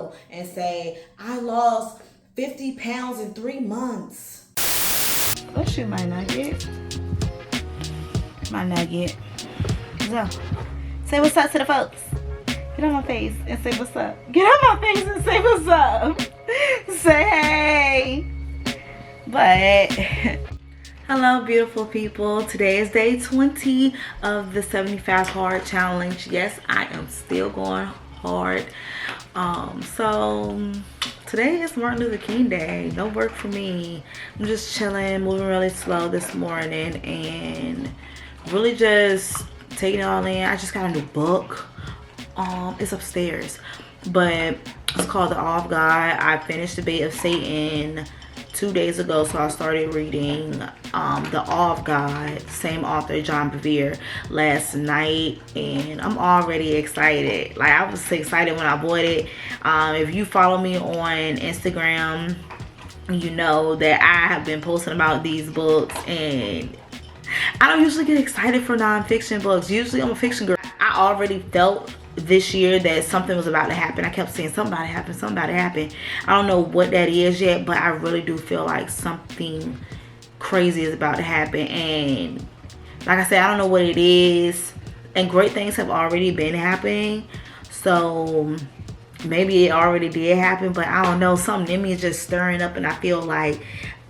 video and say, I lost 50 pounds in 3 months. What's your my nugget? My nugget. So, say what's up to the folks. Get on my face and say what's up. Get on my face and say what's up. Say hey. But hello beautiful people. Today is day 20 of the 75 hard challenge. Yes, I am still going hard. So today is Martin Luther King Day. No work for me. I'm just chilling, moving really slow this morning and really just taking it all in. I just got a new book. It's upstairs, but it's called The Awe of God. I finished The Bait of Satan 2 days ago, so I started reading The Awe of God, same author, John Bevere, last night, and I'm already excited. Like, I was excited when I bought it. If you follow me on Instagram, you know that I have been posting about these books, and I don't usually get excited for nonfiction books. Usually I'm a fiction girl. I already felt this year that something was about to happen. I kept saying somebody happened. I don't know what that is yet, but I really do feel like something crazy is about to happen. And like I said, I don't know what it is, and great things have already been happening, so maybe it already did happen, but I don't know, something in me is just stirring up, and I feel like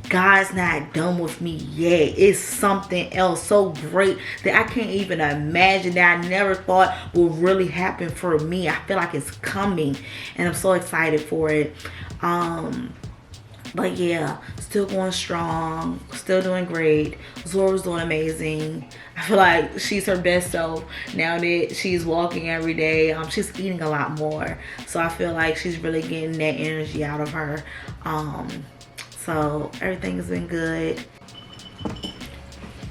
God's not done with me yet. It's something else so great that I can't even imagine, that I never thought would really happen for me. I feel like it's coming, and I'm so excited for it. But yeah, still going strong, still doing great. Zora's doing amazing. I feel like she's her best self now that she's walking every day. She's eating a lot more, so I feel like she's really getting that energy out of her. So everything has been good.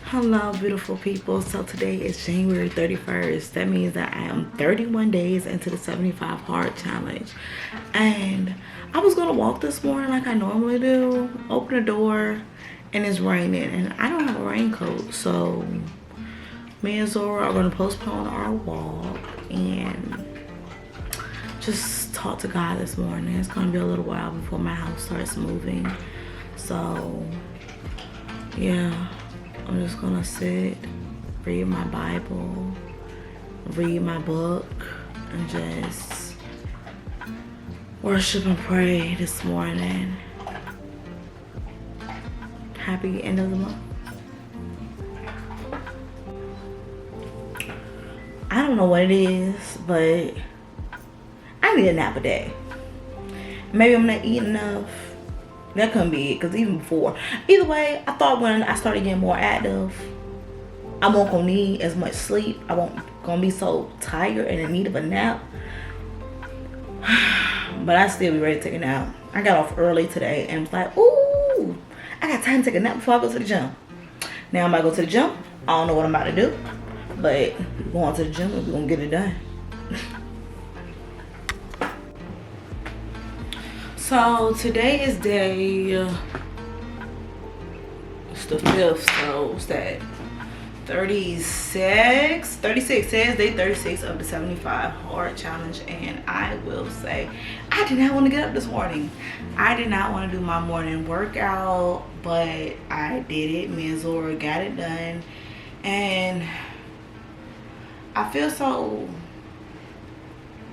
Hello beautiful people. So today is January 31st. That means that I am 31 days into the 75 hard challenge, and I was gonna walk this morning like I normally do, open the door, and it's raining, and I don't have a raincoat, so me and Zora are gonna postpone our walk and just talk to God this morning. It's gonna be a little while before my house starts moving. So yeah, I'm just gonna sit, read my Bible, read my book, and just worship and pray this morning. Happy end of the month. I don't know what it is, but I need a nap a day. Maybe I'm not eating enough. That couldn't be it, because even before. Either way, I thought when I started getting more active, I won't gonna need as much sleep. I won't gonna be so tired and in need of a nap. But I still be ready to take a nap. I got off early today and was like, ooh, I got time to take a nap before I go to the gym. Now I'm about to go to the gym. I don't know what I'm about to do, but going to the gym, we're gonna get it done. So today is day, it's the 5th, so what's that? 36 says day 36 of the 75 hard challenge, and I will say I did not want to get up this morning. I did not want to do my morning workout, but I did it. Me and Zora got it done, and I feel so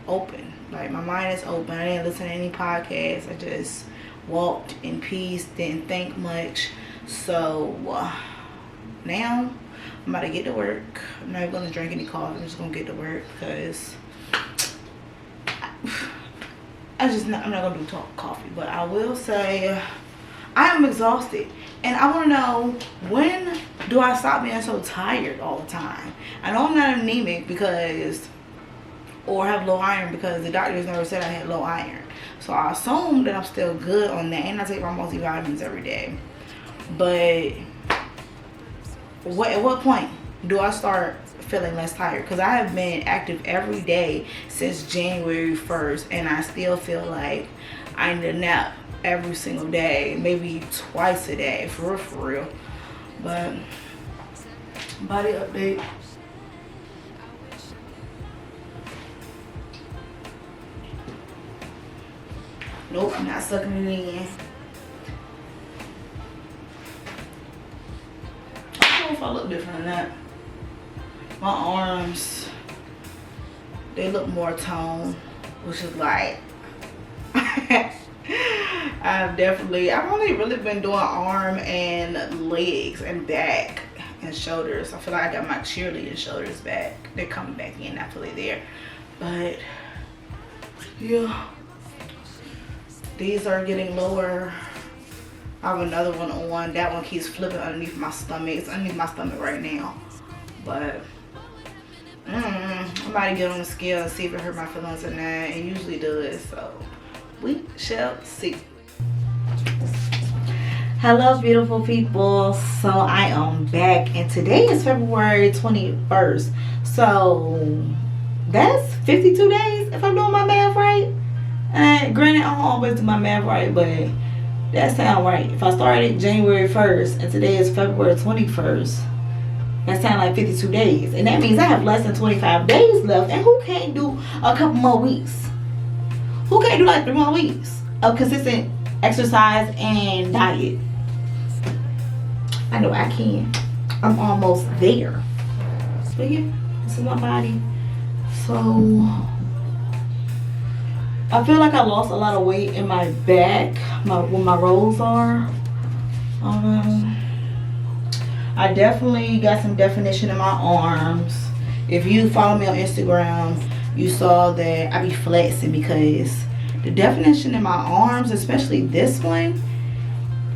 open. Like, my mind is open. I didn't listen to any podcasts. I just walked in peace, didn't think much. So now I'm about to get to work. I'm not even gonna drink any coffee. I'm just gonna get to work because I'm not gonna do coffee. But I will say I am exhausted, and I want to know, when do I stop being so tired all the time? I know I'm not anemic or have low iron, because the doctors never said I had low iron. So I assume that I'm still good on that, and I take my multivitamins every day. But at what point do I start feeling less tired? Because I have been active every day since January 1st, and I still feel like I need a nap every single day, maybe twice a day, for real. But body update. Nope, I'm not sucking it in. I don't know if I look different than that. My arms, they look more toned, which is like, I've only really been doing arm and legs and back and shoulders. I feel like I got my cheerleading shoulders back. They're coming back in, I feel like there. But yeah, these are getting lower. I have another one on. That one keeps flipping underneath my stomach. It's underneath my stomach right now. But I'm about to get on the scale and see if it hurt my feelings or not. It usually does, so we shall see. Hello beautiful people, so I am back and today is February 21st, so that's 52 days if I'm doing my math right. And granted, I don't always do my math right, but that sounds right. If I started January 1st and today is February 21st, that sounds like 52 days, and that means I have less than 25 days left. And who can't do a couple more weeks? Who can't do like 3 more weeks of consistent exercise and diet? I know I can. I'm almost there. But yeah, this is my body. So I feel like I lost a lot of weight in my back, where my rolls are. I definitely got some definition in my arms. If you follow me on Instagram, you saw that I be flexing because the definition in my arms, especially this one,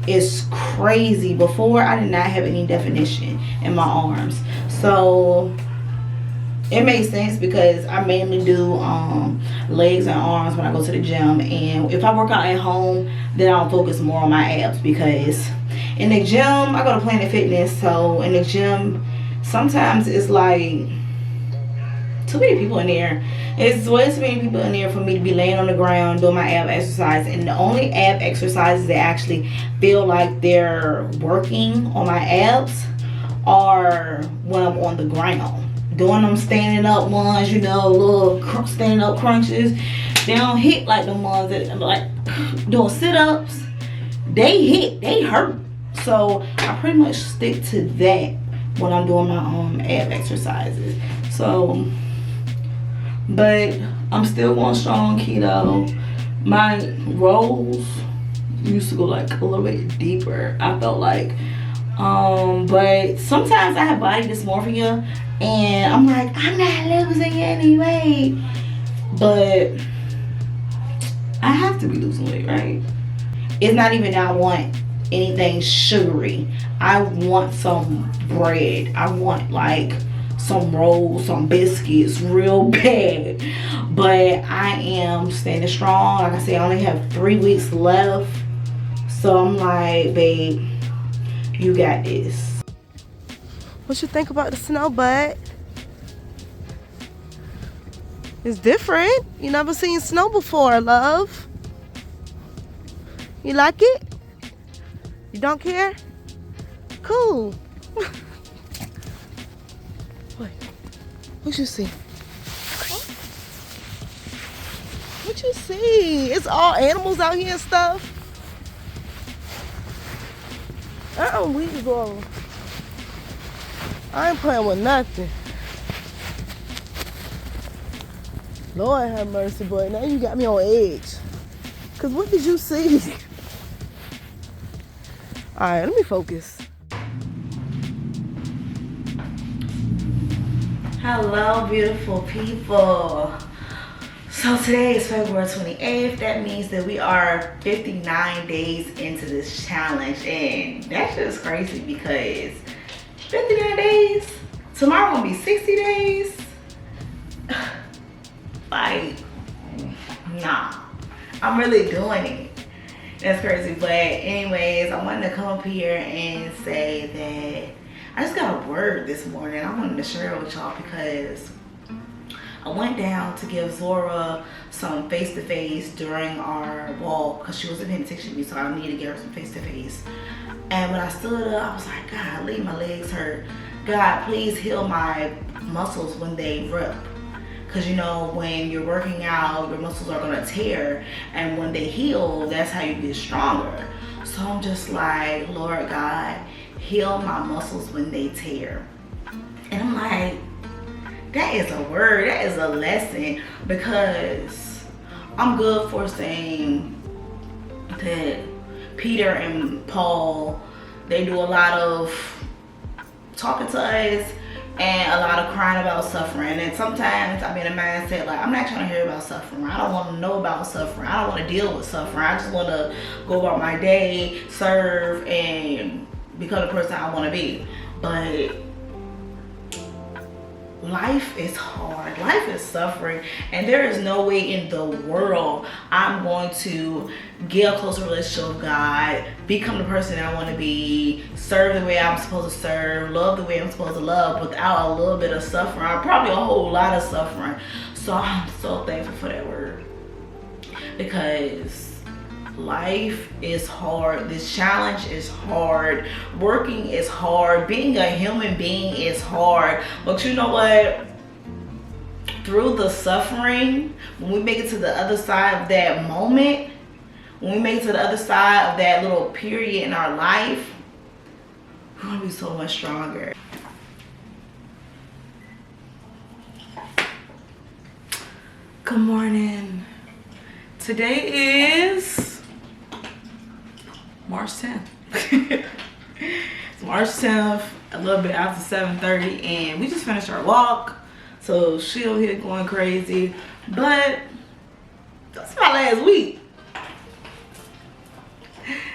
is crazy. Before, I did not have any definition in my arms. So it makes sense because I mainly do legs and arms when I go to the gym. And if I work out at home, then I'll focus more on my abs, because in the gym, I go to Planet Fitness. So in the gym, sometimes it's like too many people in there. It's way too many people in there for me to be laying on the ground doing my ab exercise. And the only ab exercises that actually feel like they're working on my abs are when I'm on the ground. Doing them standing up ones, you know, little standing up crunches. They don't hit like the ones that like doing sit-ups. They hit, they hurt. So I pretty much stick to that when I'm doing my ab exercises. So, but I'm still going strong keto. My rolls used to go like a little bit deeper, I felt like. But sometimes I have body dysmorphia and I'm like, I'm not losing any weight. But I have to be losing weight, right? It's not even that I want anything sugary. I want some bread. I want like some rolls, some biscuits real bad. But I am standing strong. Like I said, I only have 3 weeks left. So I'm like, babe, you got this. What you think about the snow, bud? It's different. You never seen snow before, love. You like it? You don't care? Cool. Wait, what you see? What you see? It's all animals out here and stuff. Weeds blowing. I ain't playing with nothing. Lord have mercy, boy. Now you got me on edge. Cause what did you see? Alright, let me focus. Hello beautiful people. So today is February 28th. That means that we are 59 days into this challenge, and that's just crazy because 59 days, tomorrow gonna be 60 days. Like, nah, I'm really doing it. That's crazy. But anyways, I wanted to come up here and say that I just got a word this morning. I wanted to share it with y'all because I went down to give Zora some face-to-face during our walk because she wasn't paying attention to me, so I needed to give her some face-to-face. And when I stood up, I was like, God, leave my legs hurt. God, please heal my muscles when they rip. Because you know, when you're working out, your muscles are gonna tear, and when they heal, that's how you get stronger. So I'm just like, Lord God, heal my muscles when they tear. And I'm like, that is a word, that is a lesson, because I'm good for saying that Peter and Paul, they do a lot of talking to us and a lot of crying about suffering. And sometimes I'm in a mindset like, I'm not trying to hear about suffering. I don't want to know about suffering. I don't want to deal with suffering. I just want to go about my day, serve, and become the person I want to be. But life is hard, life is suffering, and there is no way in the world I'm going to get a closer relationship with God, become the person I want to be, serve the way I'm supposed to serve, love the way I'm supposed to love without a little bit of suffering, probably a whole lot of suffering. So I'm so thankful for that word, because life is hard. This challenge is hard. Working is hard. Being a human being is hard. But you know what? Through the suffering, when we make it to the other side of that moment, when we make it to the other side of that little period in our life, we're gonna be so much stronger. Good morning. Today is March 10th. It's March 10th, a little bit after 7:30, and we just finished our walk. So she over here going crazy, but that's my last week.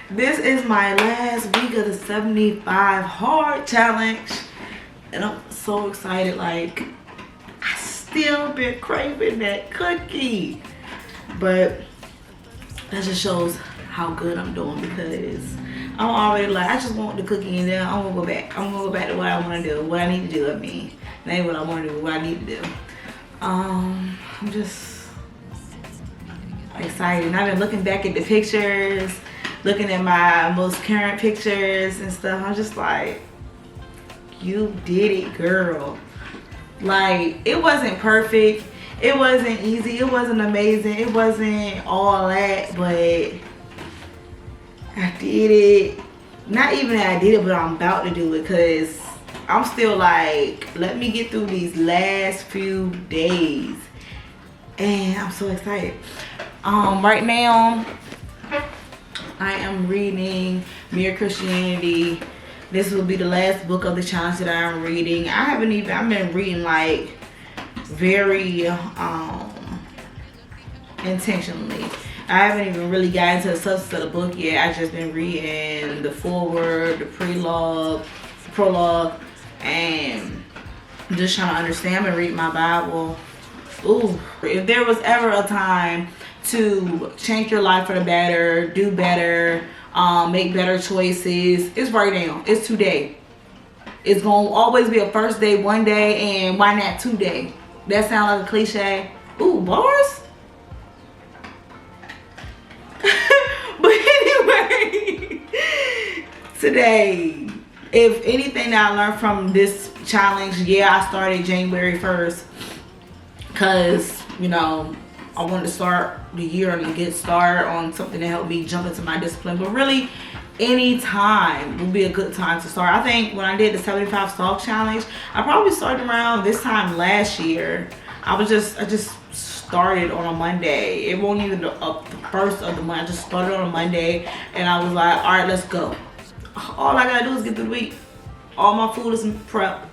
This is my last week of the 75 hard challenge, and I'm so excited. Like, I still been craving that cookie, but that just shows how good I'm doing, because I'm already like, I just want the cookie, and then I'm gonna go back. I'm gonna go back to what I want to do, what I need to do. I mean, that ain't what I want to do, what I need to do. I'm just excited. And I've been looking back at the pictures, looking at my most current pictures and stuff. I'm just like, you did it, girl. Like, it wasn't perfect, it wasn't easy, it wasn't amazing, it wasn't all that, but I did it. Not even that I did it, but I'm about to do it, because I'm still like, let me get through these last few days, and I'm so excited. Right now I am reading Mere Christianity. This will be the last book of the challenge that I'm reading. I've been reading like very intentionally. I haven't even really gotten into the substance of the book yet. I've just been reading the foreword, the prologue, and just trying to understand. I'm gonna read my Bible. Ooh, if there was ever a time to change your life for the better, do better, make better choices, it's right now. It's today. It's gonna always be a first day, one day, and why not 2 days? That sounds like a cliche. Ooh, bars? But anyway, today, if anything that I learned from this challenge, yeah, I started January 1st because, you know, I wanted to start the year and get started on something to help me jump into my discipline. But really, any time will be a good time to start. I think when I did the 75 Soft Challenge, I probably started around this time last year. I just started on a Monday. It wasn't even the first of the month. I just started on a Monday, and I was like, all right, let's go. All I gotta do is get through the week. All my food is prepped.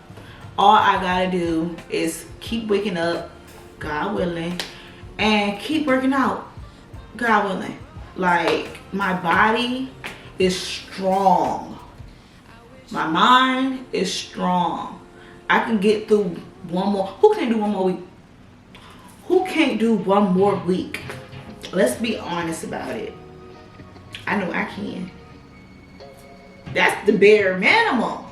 All I gotta do is keep waking up, God willing, and keep working out, God willing. Like, my body is strong. My mind is strong. I can get through one more. Who can't do one more week? Who can't do one more week? Let's be honest about it. I know I can. That's the bare minimum.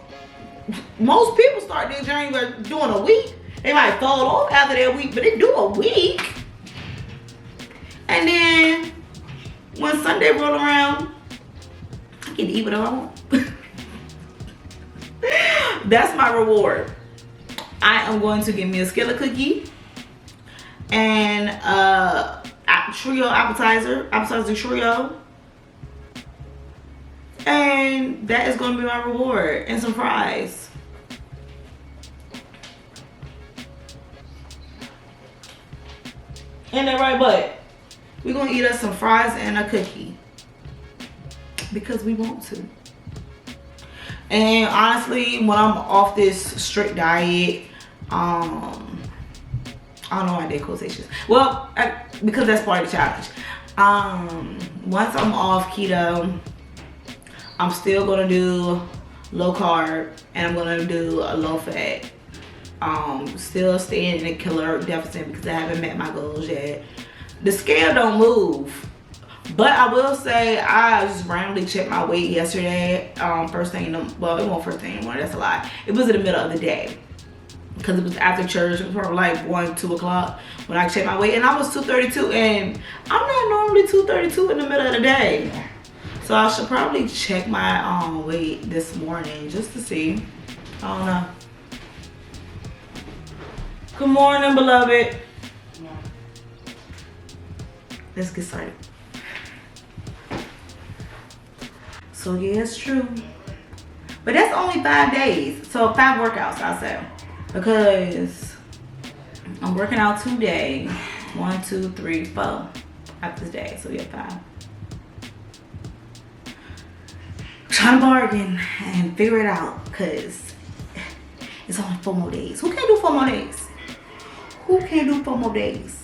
Most people start their journey by doing a week. They might fall off after that week, but they do a week. And then when Sunday roll around, I get to eat whatever I want. That's my reward. I am going to get me a Skillet cookie and trio appetizer trio. And that is going to be my reward, and some fries. Ain't that right, but we're going to eat us some fries and a cookie because we want to. And honestly, when I'm off this strict diet, I don't know why I did quotations. Well, because that's part of the challenge. Once I'm off keto, I'm still gonna do low carb, and I'm gonna do a low fat. Still staying in a caloric deficit because I haven't met my goals yet. The scale don't move, but I will say I just randomly checked my weight yesterday. First thing, well, it wasn't first thing in the morning. That's a lie. It was in the middle of the day because it was after church. It was probably like 1, 2 o'clock when I checked my weight, and I was 232. And I'm not normally 232 in the middle of the day. So I should probably check my weight this morning just to see. I don't know. Good morning, beloved. Let's get started. So yeah, it's true. But that's only 5 days. So 5 workouts, I'll say. Because I'm working out today. 1, 2, 3, 4 after this day. So yeah, 5. Trying to bargain and figure it out because it's only 4 more days. Who can't do 4 more days? Who can't do 4 more days?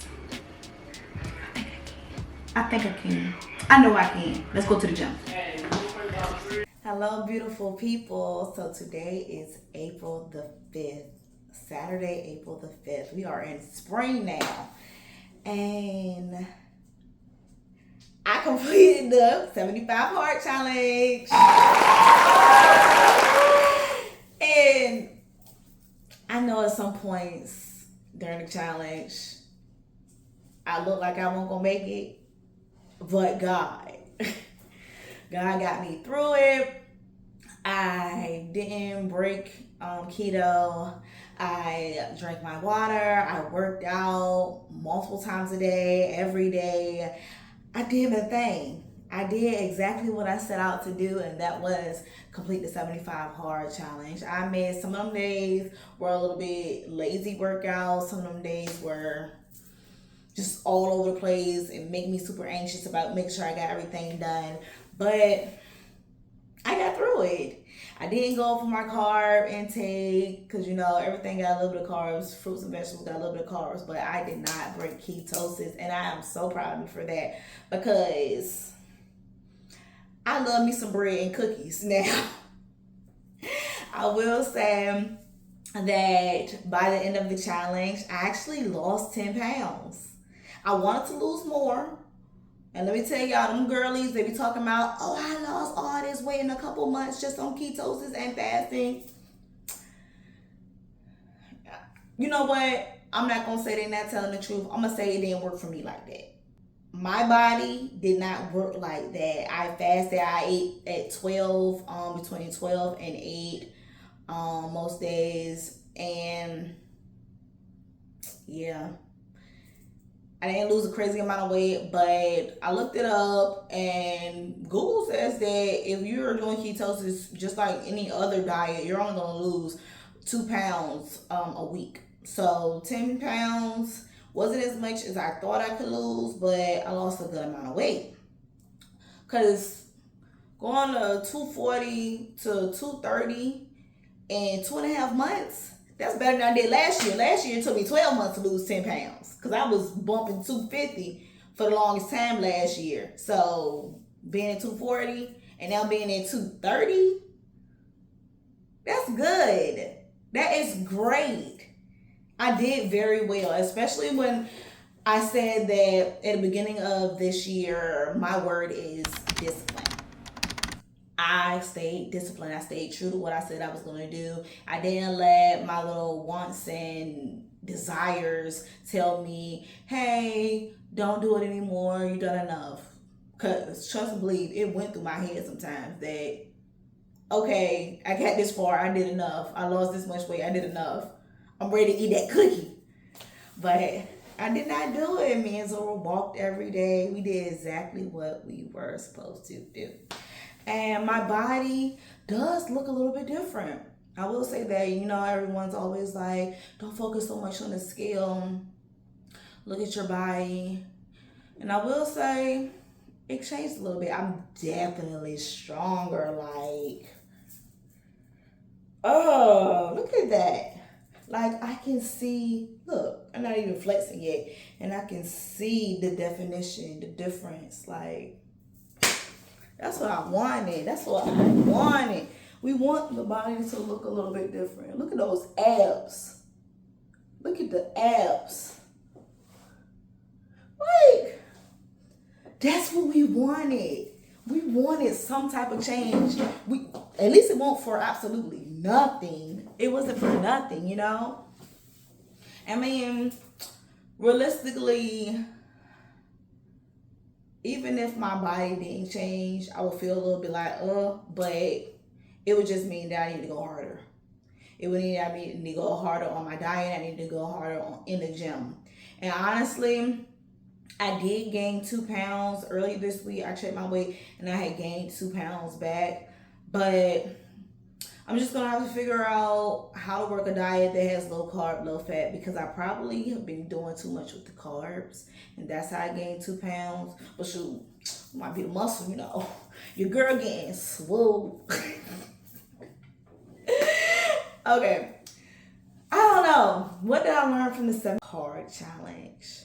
I think I can. I know I can. Let's go to the gym. Hello, beautiful people. So today is April the 5th. Saturday, April the 5th. We are in spring now. And I completed the 75 Hard Challenge. And I know at some points during the challenge, I look like I wasn't gonna make it, but God got me through it. I didn't break keto. I drank my water. I worked out multiple times a day, every day. I did the thing. I did exactly what I set out to do, and that was complete the 75 Hard Challenge. I made some of them days were a little bit lazy workouts. Some of them days were just all over the place and make me super anxious about making sure I got everything done. But I got through it. I didn't go for my carb intake because, you know, everything got a little bit of carbs. Fruits and vegetables got a little bit of carbs. But I did not break ketosis. And I am so proud of me for that because I love me some bread and cookies. Now, I will say that by the end of the challenge, I actually lost 10 pounds. I wanted to lose more. And let me tell y'all, them girlies, they be talking about, oh, I lost all this weight in a couple months just on ketosis and fasting. You know what? I'm not going to say they're not telling the truth. I'm going to say it didn't work for me like that. My body did not work like that. I fasted. I ate at 12, between 12 and 8 most days. And yeah. I didn't lose a crazy amount of weight, but I looked it up, and Google says that if you're doing ketosis, just like any other diet, you're only going to lose 2 pounds a week. So 10 pounds wasn't as much as I thought I could lose, but I lost a good amount of weight. Because going to 240 to 230 in 2.5 months, that's better than I did last year. Last year it took me 12 months to lose 10 pounds because I was bumping 250 for the longest time last year. So being at 240 and now being at 230, that's good. That is great. I did very well, especially when I said that at the beginning of this year, my word is discipline. I stayed disciplined. I stayed true to what I said I was going to do. I didn't let my little wants and desires tell me, hey, don't do it anymore. You've done enough. Because trust and believe, it went through my head sometimes that, okay, I got this far. I did enough. I lost this much weight. I did enough. I'm ready to eat that cookie. But I did not do it. Me and Zora walked every day. We did exactly what we were supposed to do. And my body does look a little bit different. I will say that, everyone's always like, don't focus so much on the scale. Look at your body. And I will say, it changed a little bit. I'm definitely stronger. Like, oh, look at that. Like, I can see, look, I'm not even flexing yet. And I can see the definition, the difference. Like, that's what I wanted. That's what I wanted. We want the body to look a little bit different. Look at those abs. Look at the abs. Like, that's what we wanted. We wanted some type of change. At least it won't for absolutely nothing. It wasn't for nothing, I mean, realistically, even if my body didn't change, I would feel a little bit like, but it would just mean that I need to go harder. It would mean I need to go harder on my diet. I need to go harder in the gym. And honestly, I did gain 2 pounds early this week. I checked my weight and I had gained 2 pounds back. But I'm just going to have to figure out how to work a diet that has low carb, low fat, because I probably have been doing too much with the carbs. And that's how I gained 2 pounds. But shoot, it might be the muscle, Your girl getting swole. Okay. I don't know. What did I learn from the 7 hard challenge?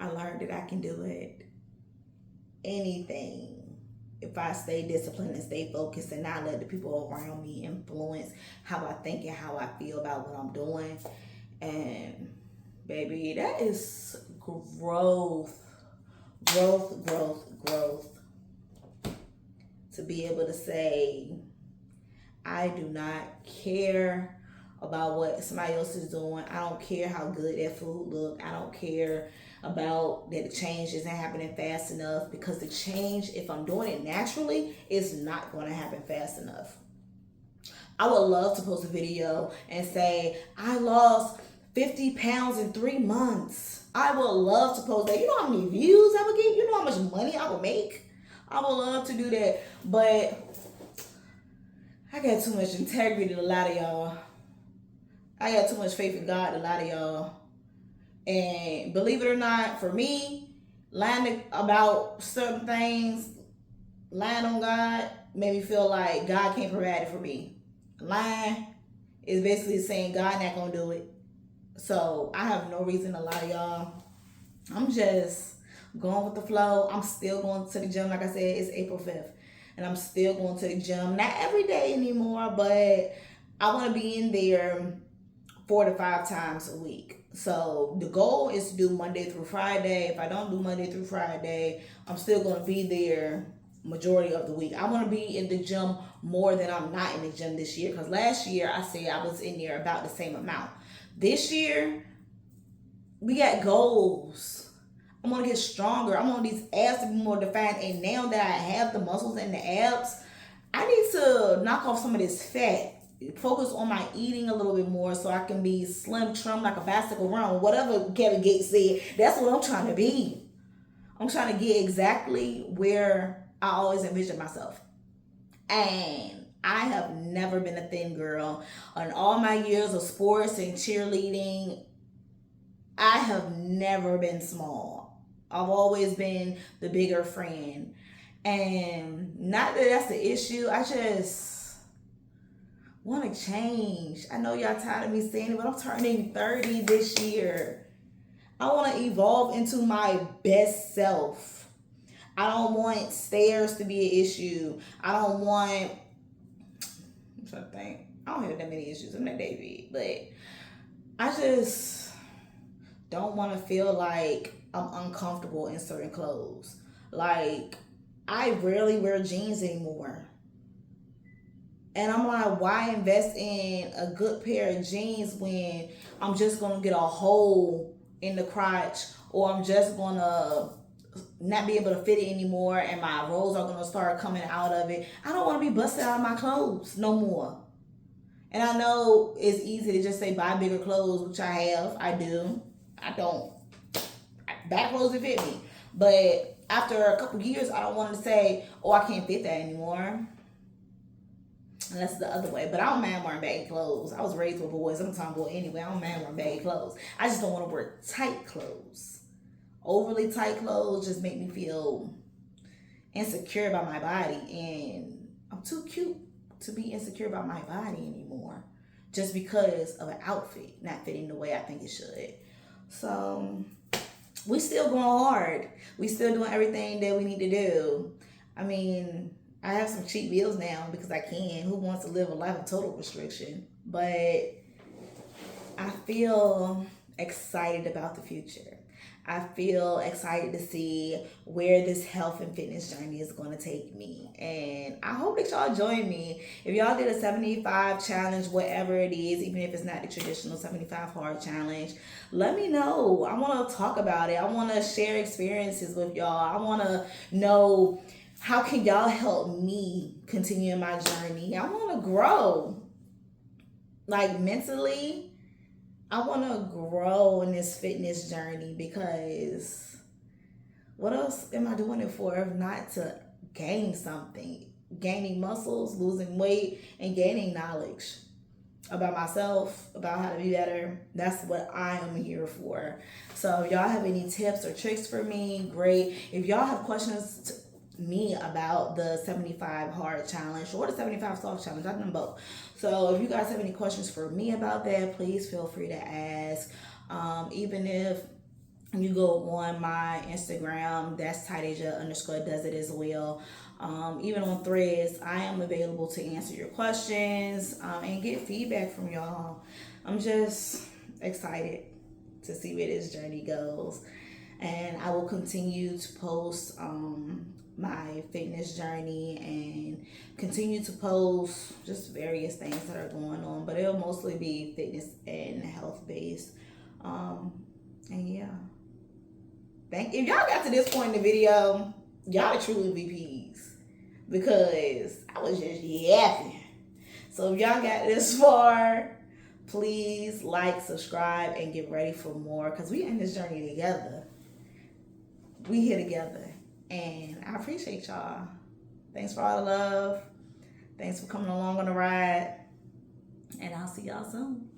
I learned that I can do it. Anything. If I stay disciplined and stay focused and not let the people around me influence how I think and how I feel about what I'm doing. And baby, that is growth. Growth. To be able to say, I do not care about what somebody else is doing. I don't care how good that food look. I don't care about that the change isn't happening fast enough, because the change, if I'm doing it naturally, is not going to happen fast enough. I would love to post a video and say, I lost 50 pounds in 3 months. I would love to post that. You know how many views I would get? You know how much money I would make? I would love to do that. But I got too much integrity to lie to y'all. I got too much faith in God to lie to y'all. And believe it or not, for me, lying about certain things, lying on God, made me feel like God can't provide it for me. Lying is basically saying God not gonna do it. So I have no reason to lie to y'all. I'm just going with the flow. I'm still going to the gym. Like I said, it's April 5th. And I'm still going to the gym. Not every day anymore, but I want to be in there 4 to 5 times a week. So the goal is to do Monday through Friday. If I don't do Monday through Friday, I'm still going to be there majority of the week. I want to be in the gym more than I'm not in the gym this year. Because last year I said I was in there about the same amount. This year, we got goals. I want to get stronger. I want these abs to be more defined. And now that I have the muscles and the abs, I need to knock off some of this fat. Focus on my eating a little bit more so I can be slim, trim like a bicycle run. Whatever Kevin Gates said, that's what I'm trying to be. I'm trying to get exactly where I always envisioned myself. And I have never been a thin girl. On all my years of sports and cheerleading, I have never been small. I've always been the bigger friend. And not that that's the issue. I just want to change. I know y'all tired of me saying it, but I'm turning 30 this year. I want to evolve into my best self. I don't want stairs to be an issue. I don't want, I'm trying to think. I don't have that many issues. I'm not that big, but I just don't want to feel like I'm uncomfortable in certain clothes. Like, I rarely wear jeans anymore. And I'm like, why invest in a good pair of jeans when I'm just going to get a hole in the crotch, or I'm just going to not be able to fit it anymore and my rolls are going to start coming out of it. I don't want to be busted out of my clothes no more. And I know it's easy to just say buy bigger clothes, which I do. back clothes that fit me. But after a couple years, I don't want to say, oh, I can't fit that anymore. And that's the other way. But I don't mind wearing baggy clothes. I was raised with boys. I'm a tomboy anyway. I don't mind wearing baggy clothes. I just don't want to wear tight clothes. Overly tight clothes just make me feel insecure about my body. And I'm too cute to be insecure about my body anymore. Just because of an outfit not fitting the way I think it should. So we still going hard. We still doing everything that we need to do. I mean, I have some cheap meals now because I can. Who wants to live a life of total restriction? But I feel excited about the future. I feel excited to see where this health and fitness journey is going to take me. And I hope that y'all join me. If y'all did a 75 challenge, whatever it is, even if it's not the traditional 75 hard challenge, let me know. I want to talk about it. I want to share experiences with y'all. I want to know, how can y'all help me continue my journey? I want to grow. Like mentally, I want to grow in this fitness journey because what else am I doing it for if not to gain something? Gaining muscles, losing weight, and gaining knowledge about myself, about how to be better. That's what I am here for. So if y'all have any tips or tricks for me, great. If y'all have questions to me about the 75 hard challenge or the 75 soft challenge, I've done both. So if you guys have any questions for me about that, please feel free to ask. Even if you go on my Instagram, that's Tydeja_does it as well. Even on Threads, I am available to answer your questions and get feedback from y'all. I'm just excited to see where this journey goes. And I will continue to post my fitness journey and continue to post just various things that are going on. But it'll mostly be fitness and health based. And yeah. If y'all got to this point in the video, y'all are true MVPs. Because I was just yapping. So if y'all got this far, please like, subscribe, and get ready for more. Because we in this journey together. We here together. And I appreciate y'all. Thanks for all the love. Thanks for coming along on the ride. And I'll see y'all soon.